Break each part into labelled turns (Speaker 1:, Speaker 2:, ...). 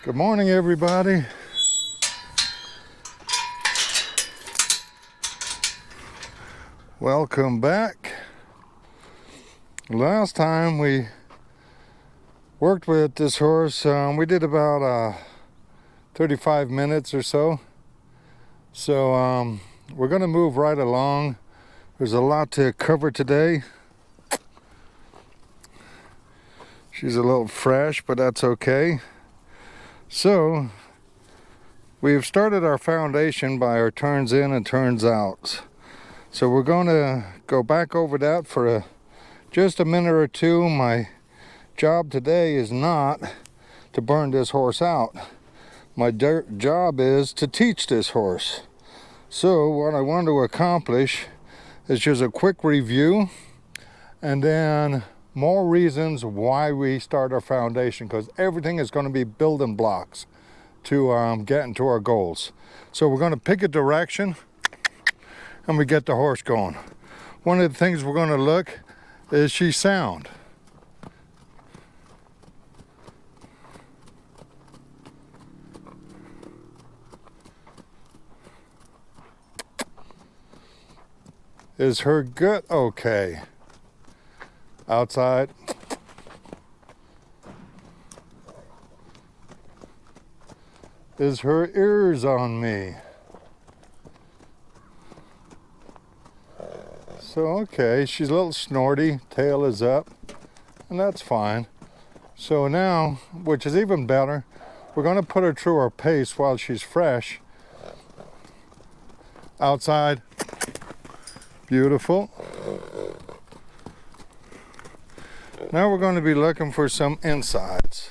Speaker 1: Good morning, everybody. Welcome back. Last time we worked with this horse, we did about 35 minutes or so. So we're going to move right along. There's a lot to cover today. She's a little fresh, but that's okay. So we've started our foundation by our turns in and turns out. So we're going to go back over that for just a minute or two. My job today is not to burn this horse out. My job is to teach this horse. So what I want to accomplish is just a quick review and then more reasons why we start our foundation, because everything is going to be building blocks to get into our goals. So we're going to pick a direction and we get the horse going. One of the things we're going to look is she's sound. Is her gut okay? Outside. Is her ears on me? So, okay, she's a little snorty, tail is up, and that's fine. So now, which is even better, we're going to put her through our pace while she's fresh. Outside. Beautiful. Now we're going to be looking for some insides.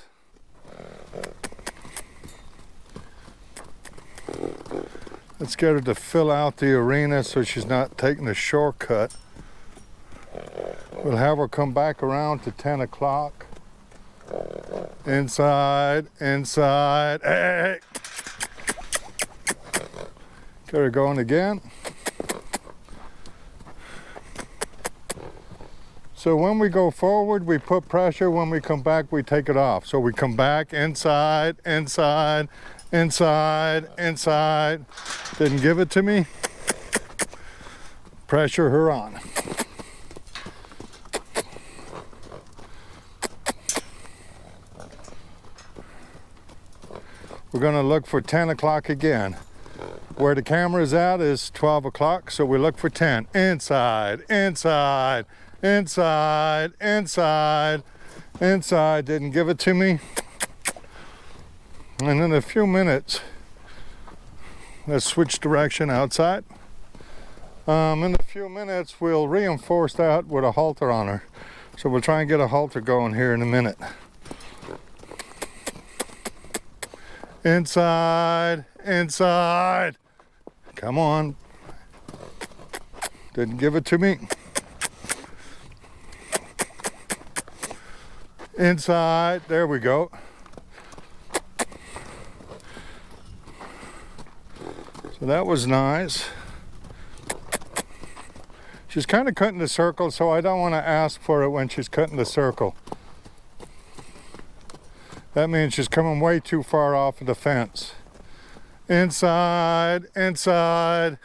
Speaker 1: Let's get her to fill out the arena so she's not taking a shortcut. We'll have her come back around to 10 o'clock. Inside, inside, hey! Get her going again. So when we go forward, we put pressure. When we come back, we take it off. So we come back, inside, inside, inside, inside. Didn't give it to me. Pressure her on. We're gonna look for 10 o'clock again. Where the camera's at is 12 o'clock, so we look for 10. Inside, inside, inside, inside, inside. Didn't give it to me. And in a few minutes, let's switch direction outside. In a few minutes, we'll reinforce that with a halter on her. So we'll try and get a halter going here in a minute. Inside, inside. Come on. Didn't give it to me. Inside, there we go. So that was nice. She's kind of cutting the circle, so I don't want to ask for it when she's cutting the circle. That means she's coming way too far off of the fence. Inside, inside.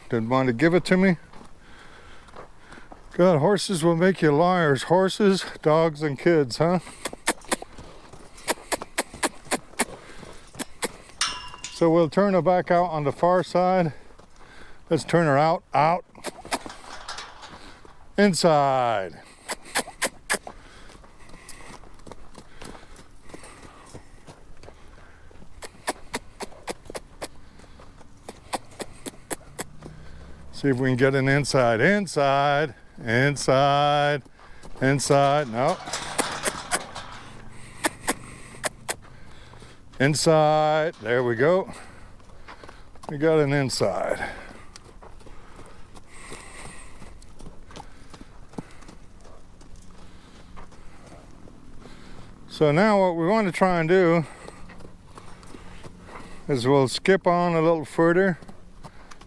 Speaker 1: Didn't want to give it to me. God, horses will make you liars. Horses, dogs, and kids, huh? So we'll turn her back out on the far side. Let's turn her out, out. Inside. See if we can get an inside. Inside. Inside, inside, no. Inside, there we go. We got an inside. So now what we want to try and do is we'll skip on a little further,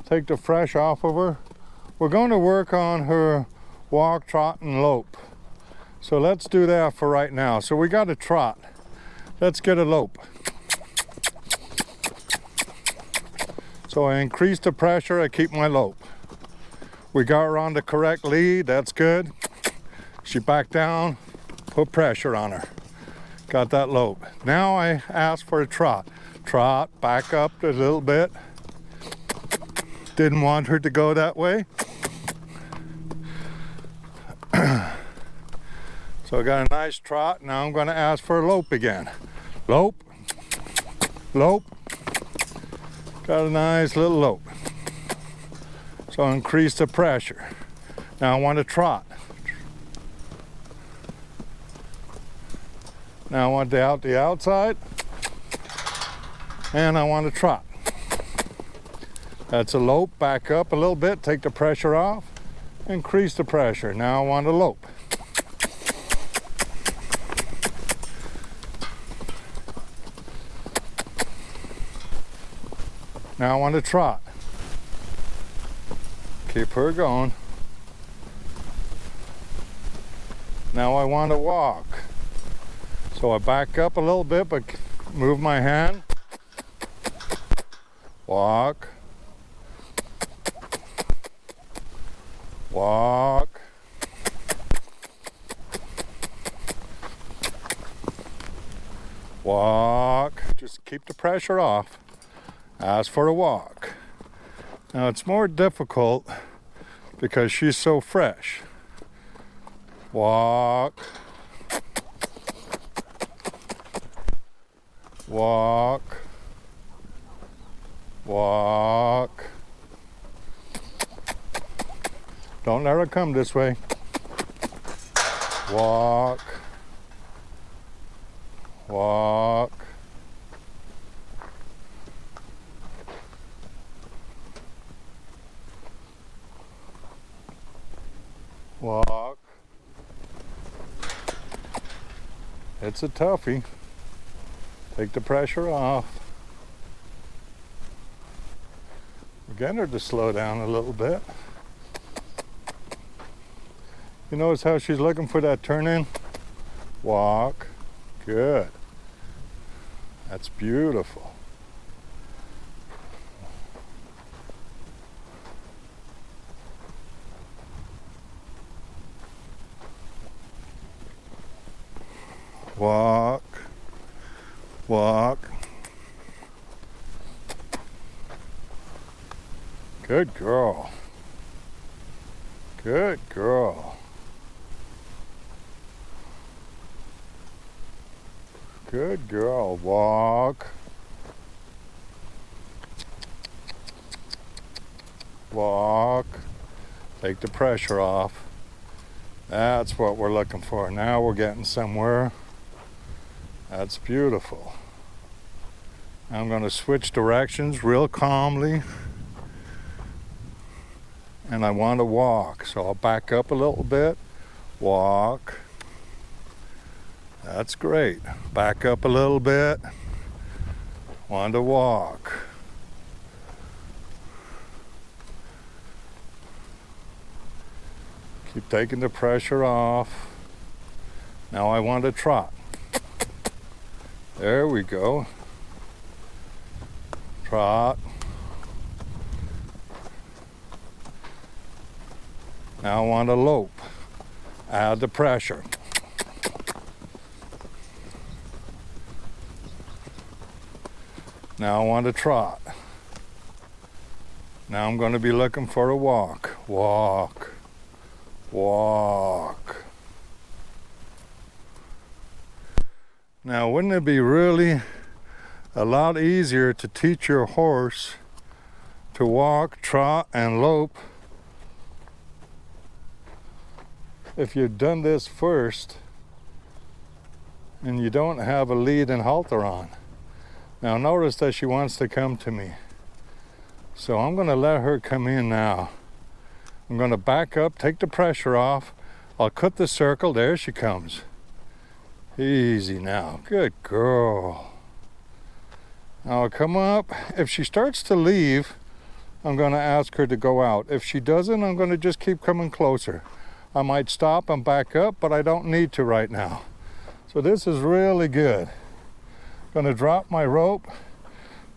Speaker 1: take the fresh off of her. We're going to work on her walk, trot, and lope. So let's do that for right now. So we got a trot. Let's get a lope. So I increase the pressure, I keep my lope. We got her on the correct lead, that's good. She backed down, put pressure on her. Got that lope. Now I ask for a trot. Trot, back up a little bit. Didn't want her to go that way. So I got a nice trot. Now I'm gonna ask for a lope again. Lope, lope. Got a nice little lope. So I increase the pressure. Now I want to trot. Now I want the outside. And I want to trot. That's a lope, back up a little bit, take the pressure off, increase the pressure. Now I want a lope. Now I want to trot. Keep her going. Now I want to walk. So I back up a little bit, but move my hand. Walk. Walk. Walk. Just keep the pressure off. Ask for a walk. Now it's more difficult because she's so fresh. Walk. Walk. Walk. Don't let her come this way. Walk. Walk. Walk. It's a toughie. Take the pressure off. We're getting her to slow down a little bit. You notice how she's looking for that turn in? Walk. Good. That's beautiful. Walk. Walk. Good girl. Good girl. Good girl. Walk. Walk. Take the pressure off. That's what we're looking for. Now we're getting somewhere. That's beautiful. I'm going to switch directions real calmly. And I want to walk. So I'll back up a little bit. Walk. That's great. Back up a little bit. Want to walk. Keep taking the pressure off. Now I want to trot. There we go. Trot. Now I want to lope. Add the pressure. Now I want to trot. Now I'm going to be looking for a walk. Walk. Walk. Now wouldn't it be really a lot easier to teach your horse to walk, trot, and lope if you've done this first and you don't have a lead and halter on? Now notice that she wants to come to me. So I'm going to let her come in now. I'm going to back up, take the pressure off. I'll cut the circle. There she comes. Easy now. Good girl. Now I'll come up. If she starts to leave, I'm going to ask her to go out. If she doesn't, I'm going to just keep coming closer. I might stop and back up, but I don't need to right now. So this is really good. Gonna drop my rope,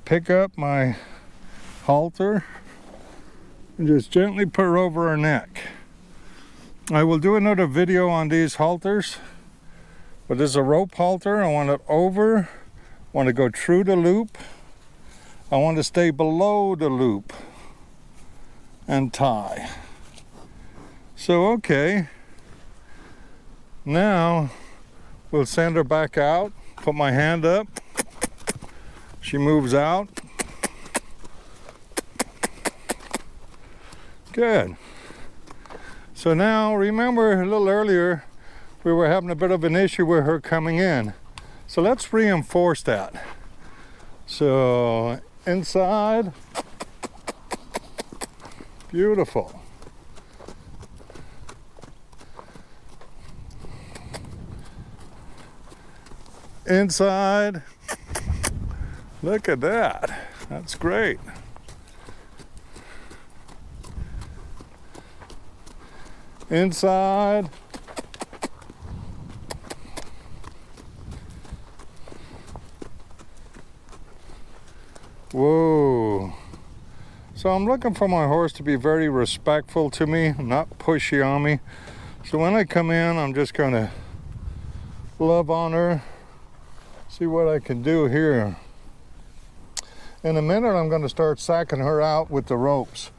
Speaker 1: pick up my halter, and just gently put her over her neck. I will do another video on these halters, but this is a rope halter. I want it over, want to go through the loop. I want to stay below the loop and tie. So, okay. Now, we'll send her back out, put my hand up. She moves out. Good. So now, remember a little earlier, we were having a bit of an issue with her coming in. So let's reinforce that. So inside, beautiful. Inside, look at that. That's great. Inside. Whoa. So I'm looking for my horse to be very respectful to me, not pushy on me. So when I come in, I'm just going to love on her, see what I can do here. In a minute, I'm going to start sacking her out with the ropes.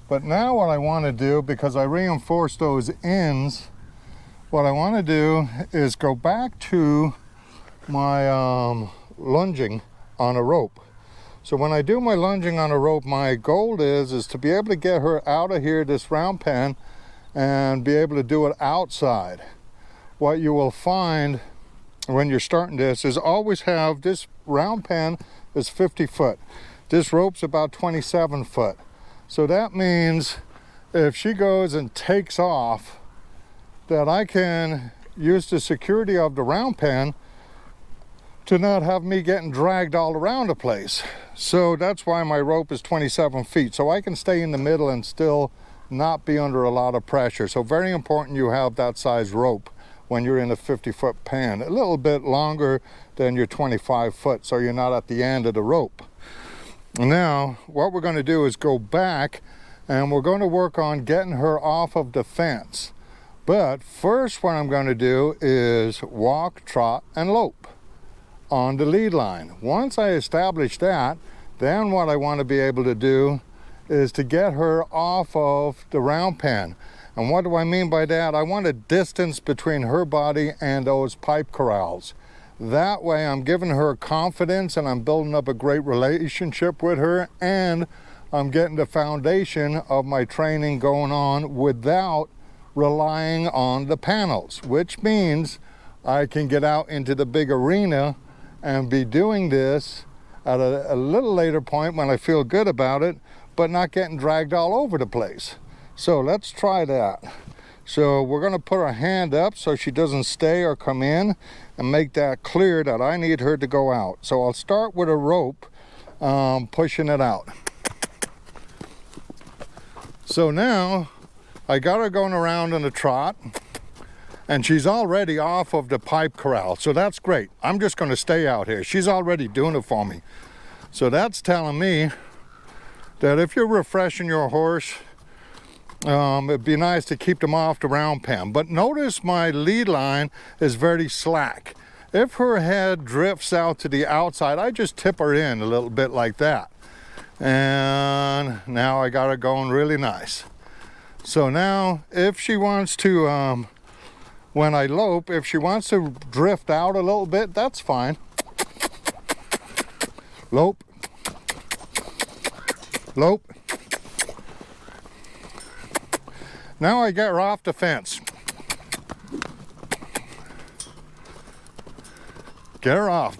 Speaker 1: But now what I want to do, because I reinforced those ends, what I want to do is go back to my lunging on a rope. So when I do my lunging on a rope, my goal is to be able to get her out of here, this round pen, and be able to do it outside. What you will find when you're starting this is always have this round pen is 50 foot. This rope's about 27 foot. So that means if she goes and takes off, that I can use the security of the round pen to not have me getting dragged all around the place. So that's why my rope is 27 feet. So I can stay in the middle and still not be under a lot of pressure. So very important you have that size rope when you're in a 50-foot pen. A little bit longer than your 25 foot, so you're not at the end of the rope. Now, what we're going to do is go back and we're going to work on getting her off of the fence. But first what I'm going to do is walk, trot, and lope on the lead line. Once I establish that, then what I want to be able to do is to get her off of the round pen. And what do I mean by that? I want a distance between her body and those pipe corrals. That way I'm giving her confidence and I'm building up a great relationship with her, and I'm getting the foundation of my training going on without relying on the panels, which means I can get out into the big arena and be doing this at a little later point when I feel good about it, but not getting dragged all over the place. So let's try that. So we're going to put our hand up so she doesn't stay or come in, and make that clear that I need her to go out. So I'll start with a rope, pushing it out. So now I got her going around in a trot, and she's already off of the pipe corral. So that's great. I'm just going to stay out here. She's already doing it for me. So that's telling me that if you're refreshing your horse, it'd be nice to keep them off the round pen. But notice my lead line is very slack. If her head drifts out to the outside, I just tip her in a little bit like that. And now I got her going really nice. So now if she wants to, when I lope, if she wants to drift out a little bit, that's fine. Lope. Lope. Now I get her off the fence. Get her off.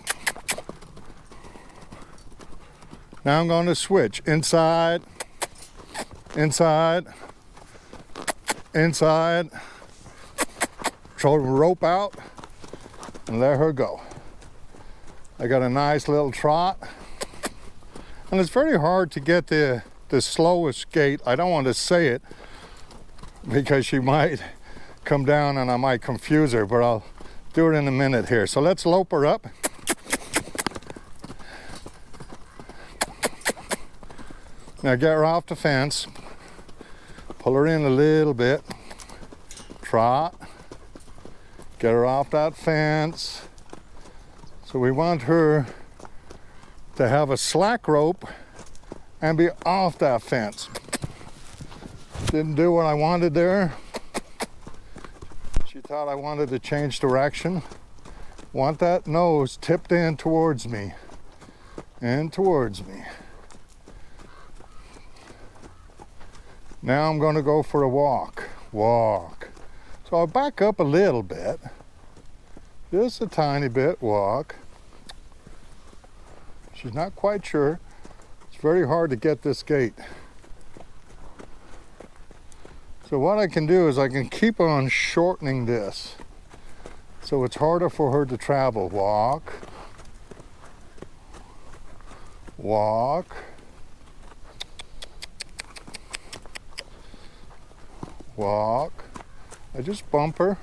Speaker 1: Now I'm going to switch inside, inside, inside. Throw the rope out and let her go. I got a nice little trot. And it's very hard to get the slowest gait. I don't want to say it, because she might come down and I might confuse her, but I'll do it in a minute here. So let's lope her up. Now get her off the fence. Pull her in a little bit. Trot. Get her off that fence. So we want her to have a slack rope and be off that fence. Didn't do what I wanted there. She thought I wanted to change direction. Want that nose tipped in towards me. And towards me. Now I'm going to go for a walk. Walk. So I'll back up a little bit. Just a tiny bit. Walk. She's not quite sure. It's very hard to get this gait. So what I can do is I can keep on shortening this. So it's harder for her to travel. Walk. Walk. Walk. I just bump her.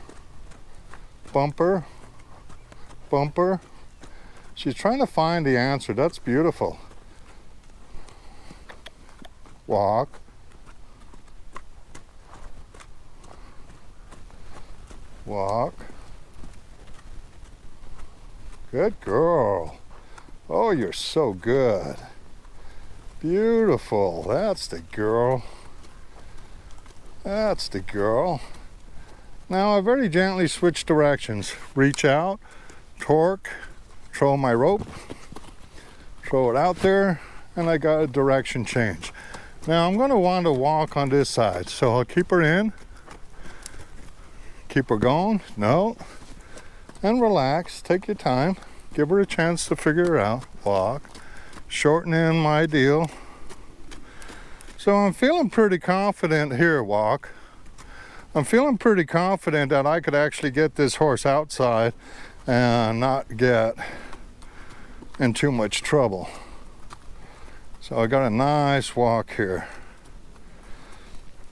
Speaker 1: Bump her. Bump her. She's trying to find the answer. That's beautiful. Walk. Walk. Good girl. Oh, you're so good. Beautiful. That's the girl. That's the girl. Now I very gently switch directions. Reach out, torque, throw my rope, throw it out there, and I got a direction change. Now I'm going to want to walk on this side, so I'll keep her in, keep her going, no, and relax, take your time, give her a chance to figure it out, walk, shorten in my deal. So I'm feeling pretty confident here, walk. I'm feeling pretty confident that I could actually get this horse outside and not get in too much trouble. So I got a nice walk here.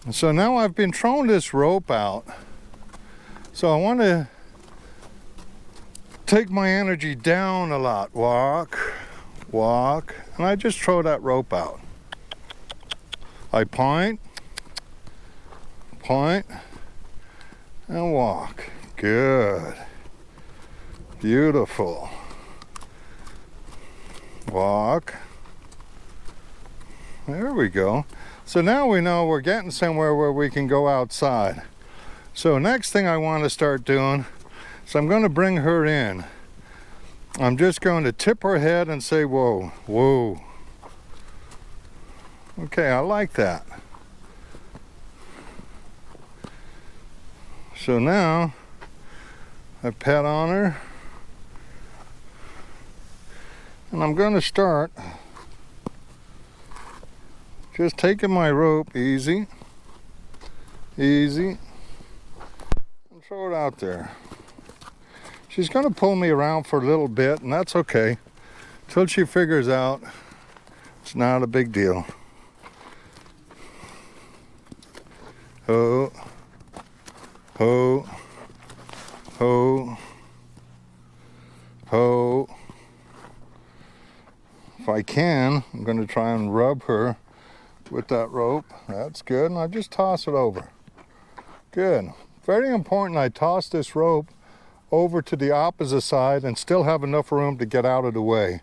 Speaker 1: And so now I've been throwing this rope out. So I want to take my energy down a lot. Walk, walk, and I just throw that rope out. I point, and walk. Good. Beautiful. Walk. There we go. So now we know we're getting somewhere where we can go outside. So next thing I want to start doing is I'm going to bring her in. I'm just going to tip her head and say, whoa, whoa. Okay, I like that. So now I pet on her and I'm going to start just taking my rope easy, easy, and throw it out there. She's going to pull me around for a little bit, and that's okay, till she figures out it's not a big deal. Ho, ho, ho, ho. If I can, I'm going to try and rub her with that rope. That's good, and I just toss it over. Good. Very important I toss this rope over to the opposite side and still have enough room to get out of the way.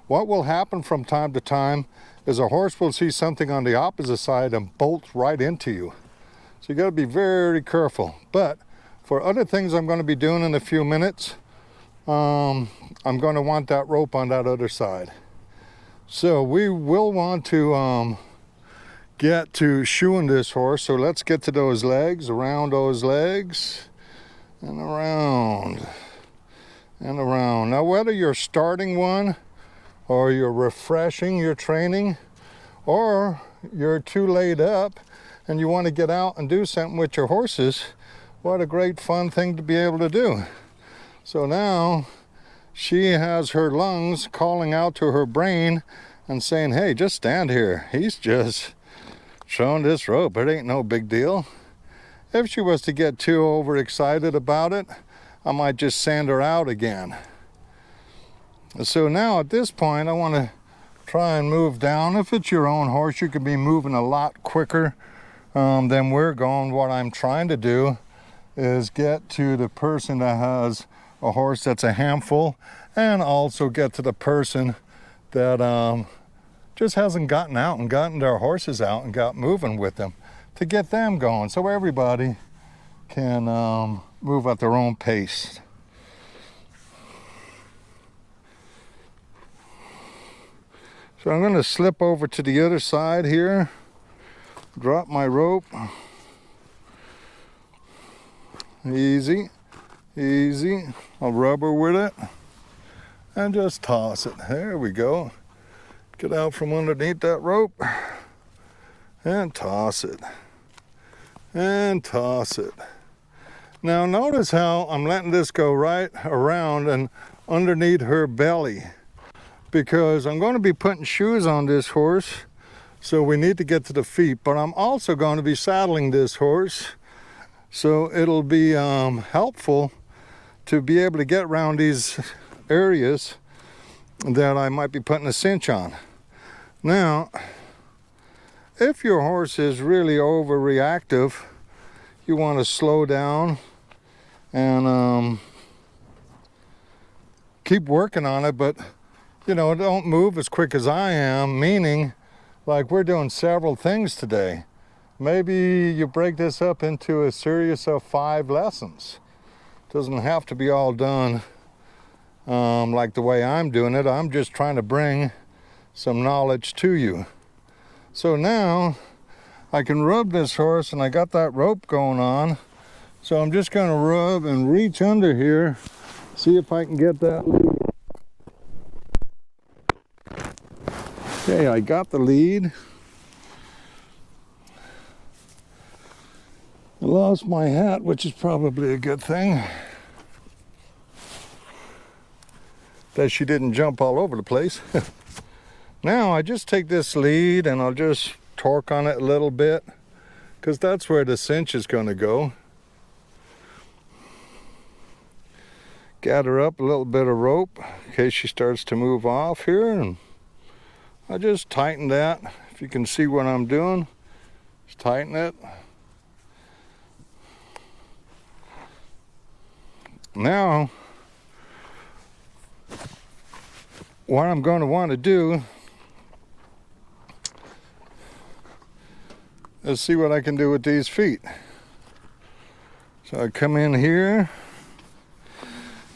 Speaker 1: What will happen from time to time is a horse will see something on the opposite side and bolt right into you. So you got to be very careful. But for other things I'm going to be doing in a few minutes, I'm going to want that rope on that other side. So we will want to get to shoeing this horse. So let's get to those legs, around those legs, and around, and around. Now whether you're starting one, or you're refreshing your training, or you're too laid up and you want to get out and do something with your horses, what a great fun thing to be able to do. So now she has her lungs calling out to her brain and saying, hey, just stand here. He's just showing this rope. It ain't no big deal. If she was to get too overexcited about it, I might just send her out again. So now at this point, I want to try and move down. If it's your own horse, you can be moving a lot quicker than we're going. What I'm trying to do is get to the person that has a horse that's a handful, and also get to the person that just hasn't gotten out and gotten their horses out and got moving with them, to get them going so everybody can move at their own pace. So I'm going to slip over to the other side here, drop my rope, easy, easy. I'll rubber with it and just toss it. There we go. Get out from underneath that rope and toss it, and toss it. Now notice how I'm letting this go right around and underneath her belly, because I'm going to be putting shoes on this horse, so we need to get to the feet, but I'm also going to be saddling this horse, so it'll be helpful to be able to get around these areas that I might be putting a cinch on. Now, if your horse is really overreactive, you want to slow down and keep working on it, but you know, don't move as quick as I am, meaning like we're doing several things today. Maybe you break this up into a series of 5 lessons. Doesn't have to be all done like the way I'm doing it. I'm just trying to bring some knowledge to you. So now I can rub this horse, and I got that rope going on. So I'm just going to rub and reach under here, see if I can get that lead. Okay, I got the lead. I lost my hat, which is probably a good thing, that she didn't jump all over the place. Now I just take this lead and I'll just torque on it a little bit, because that's where the cinch is going to go. Gather up a little bit of rope in case she starts to move off here, and I just tighten that. If you can see what I'm doing, just tighten it. Now, what I'm going to want to do is see what I can do with these feet. So I come in here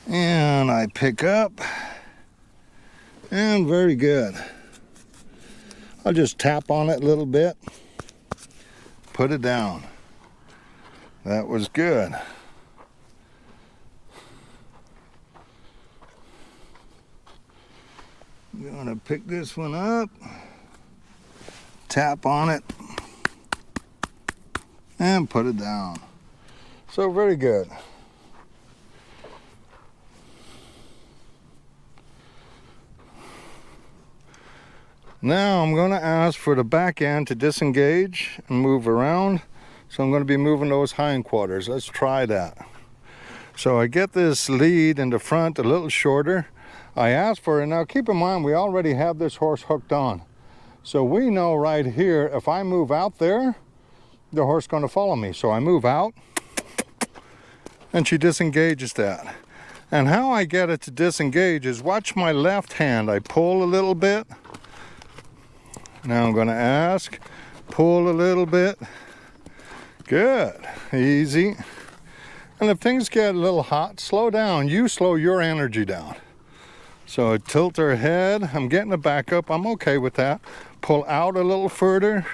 Speaker 1: and I pick up, and very good. I'll just tap on it a little bit, put it down. That was good. I'm going to pick this one up, tap on it, and put it down. So very good. Now I'm going to ask for the back end to disengage and move around. So I'm going to be moving those hindquarters. Let's try that. So I get this lead in the front a little shorter. I ask for it. Now keep in mind, we already have this horse hooked on. So we know right here, if I move out there, the horse is going to follow me. So I move out and she disengages that. And how I get it to disengage is watch my left hand. I pull a little bit. Now I'm going to ask, pull a little bit. Good, easy. And if things get a little hot, slow down. You slow your energy down. So I tilt her head. I'm getting it back up. I'm okay with that. Pull out a little further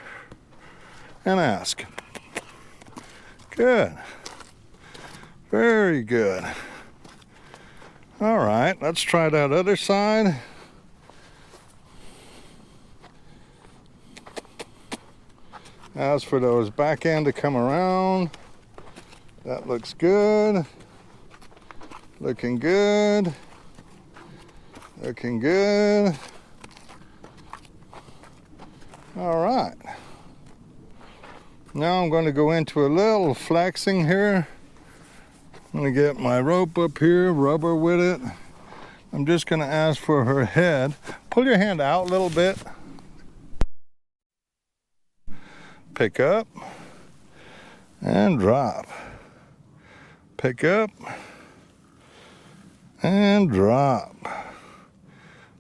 Speaker 1: and ask. Good. Very good. All right, let's try that other side. As for those back end to come around, that looks good. Looking good. Looking good. All right. Now I'm going to go into a little flexing here. I'm going to get my rope up here, rubber with it. I'm just going to ask for her head. Pull your hand out a little bit. Pick up and drop. Pick up and drop.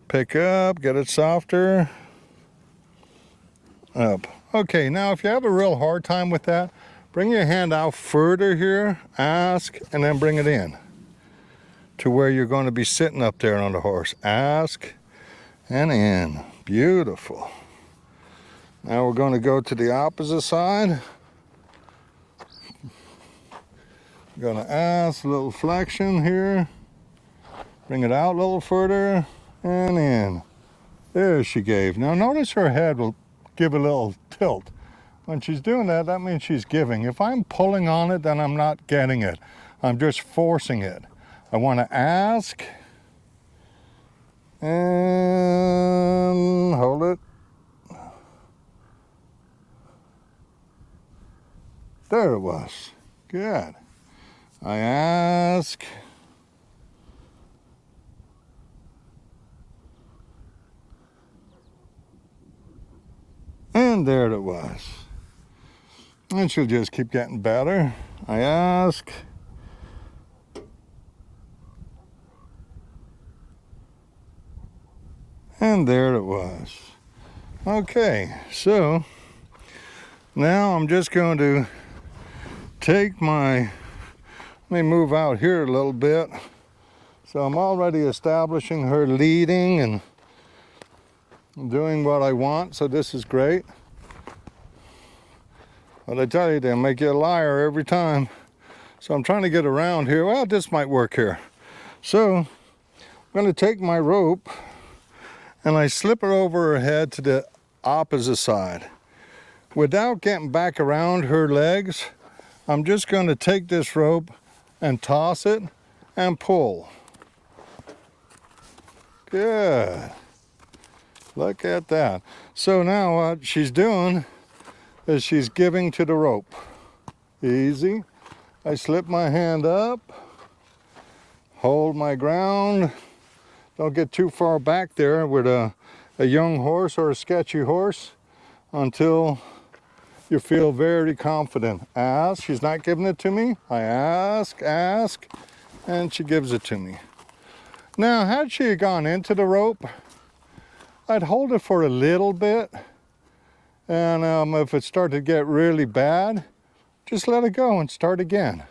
Speaker 1: Pick up, get it softer. Up. Okay, now if you have a real hard time with that, bring your hand out further here, ask, and then bring it in to where you're going to be sitting up there on the horse. Ask and in. Beautiful. Now we're going to go to the opposite side. I'm going to ask, a little flexion here. Bring it out a little further and in. There she gave. Now notice her head will give a little tilt. When she's doing that, that means she's giving. If I'm pulling on it, then I'm not getting it. I'm just forcing it. I want to ask and hold it. There it was. Good. I ask. And there it was. And she'll just keep getting better. I ask. And there it was. Okay, so now I'm just going to take my, let me move out here a little bit. So I'm already establishing her leading and doing what I want, so this is great. But I tell you, they'll make you a liar every time. So I'm trying to get around here. Well, this might work here. So I'm going to take my rope and I slip it over her head to the opposite side. Without getting back around her legs, I'm just going to take this rope and toss it and pull. Good. Look at that. So now what she's doing is she's giving to the rope. Easy. I slip my hand up, hold my ground. Don't get too far back there with a young horse or a sketchy horse until you feel very confident. Ask. She's not giving it to me. I ask, and she gives it to me. Now, had she gone into the rope, I'd hold it for a little bit, and if it started to get really bad, just let it go and start again.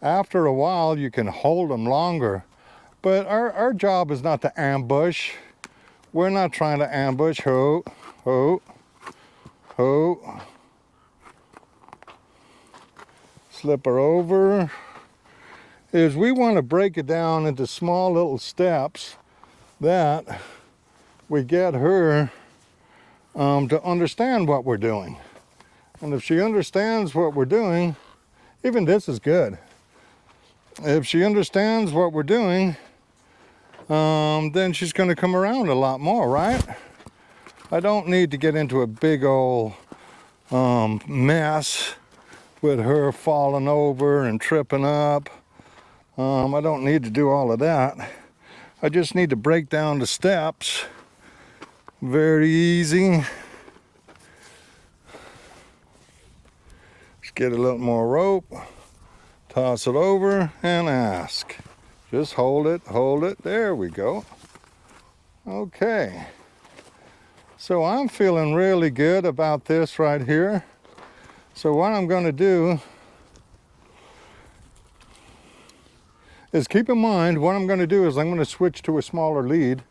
Speaker 1: After a while, you can hold them longer, but our job is not to ambush. We're not trying to ambush. Ho, ho, ho. Slip her over. Is we want to break it down into small little steps that we get her to understand what we're doing. And if she understands what we're doing, even this is good. If she understands what we're doing, then she's going to come around a lot more, right? I don't need to get into a big old mess with her falling over and tripping up. I don't need to do all of that. I just need to break down the steps. Very easy. Just get a little more rope, toss it over, and ask. Just hold it, hold it. There we go. Okay. So I'm feeling really good about this right here. So what I'm going to do is keep in mind, what I'm going to do is I'm going to switch to a smaller lead.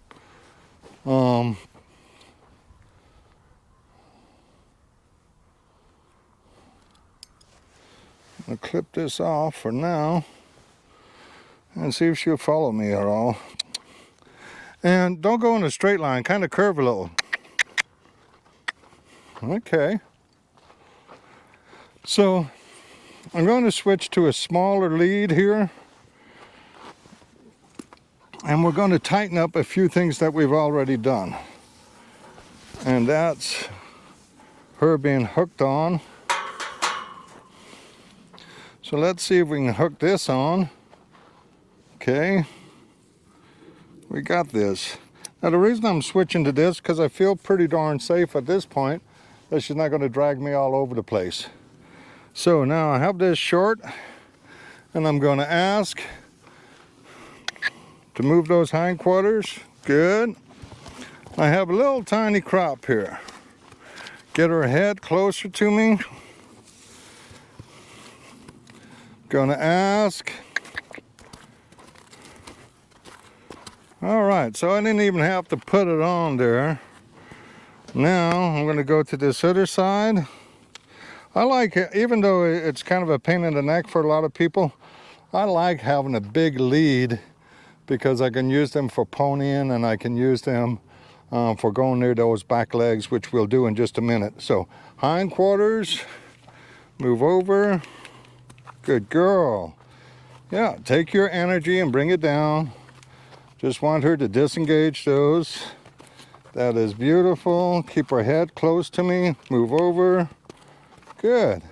Speaker 1: I'll clip this off for now and see if she'll follow me at all. And don't go in a straight line, kind of curve a little. Okay. So I'm going to switch to a smaller lead here. And we're going to tighten up a few things that we've already done. And that's her being hooked on. So let's see if we can hook this on. Okay. We got this. Now the reason I'm switching to this because I feel pretty darn safe at this point that she's not going to drag me all over the place. So now I have this short and I'm going to ask to move those hindquarters. Good. I have a little tiny crop here. Get her head closer to me. Gonna ask. All right, so I didn't even have to put it on there. Now I'm gonna go to this other side. I like it, even though it's kind of a pain in the neck for a lot of people, I like having a big lead because I can use them for ponying and I can use them for going near those back legs, which we'll do in just a minute. So hindquarters, move over. Good girl. Yeah, take your energy and bring it down. Just want her to disengage those. That is beautiful. Keep her head close to me. Move over. Good.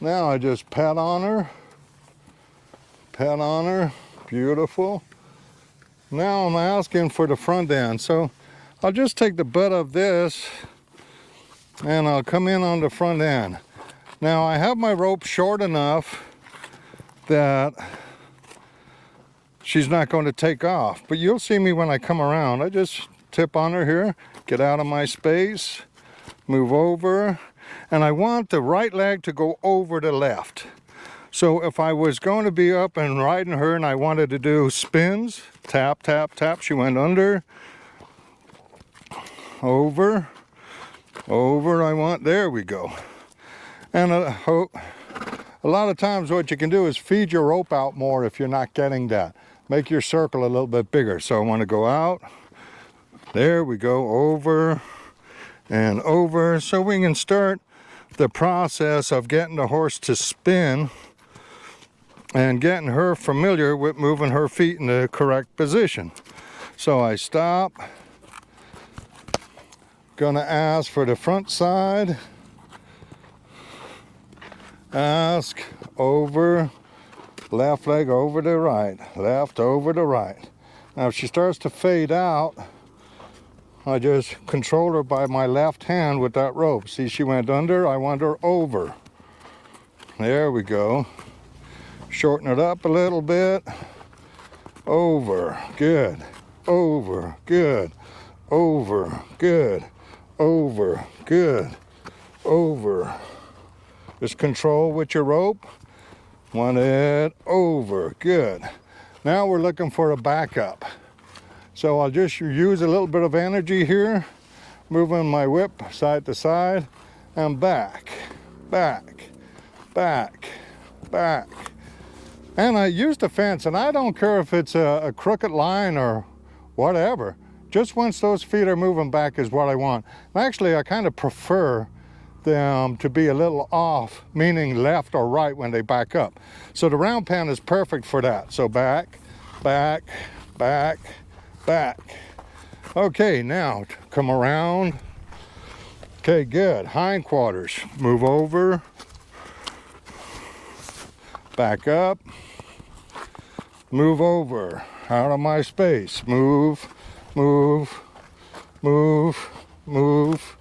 Speaker 1: Now I just pat on her. Pat on her. Beautiful. Now I'm asking for the front end. So I'll just take the butt of this and I'll come in on the front end. Now I have my rope short enough that she's not going to take off, but you'll see me when I come around. I just tip on her here, get out of my space, move over, and I want the right leg to go over the left. So if I was going to be up and riding her and I wanted to do spins, tap, tap, tap, she went under, over, over, there we go. And a lot of times what you can do is feed your rope out more if you're not getting that. Make your circle a little bit bigger. So I want to go out. There we go, over and over. So we can start the process of getting the horse to spin and getting her familiar with moving her feet in the correct position. So I stop. Gonna ask for the front side. Ask, over, left leg over the right, left over the right. Now if she starts to fade out, I just control her by my left hand with that rope. See, she went under, I want her over. There we go. Shorten it up a little bit. Over, good. Over, good. Over, good. Over, good. Over. Just control with your rope. Want it over, good. Now we're looking for a backup. So I'll just use a little bit of energy here, moving my whip side to side, and back, back, back, back. And I use the fence, and I don't care if it's a crooked line or whatever. Just once those feet are moving back is what I want. Actually, I kind of prefer them to be a little off, meaning left or right when they back up. So the round pen is perfect for that. So back, back, back, back. Okay, now come around. Okay, good. Hindquarters, move over, back up, move over, out of my space, move, move, move, move,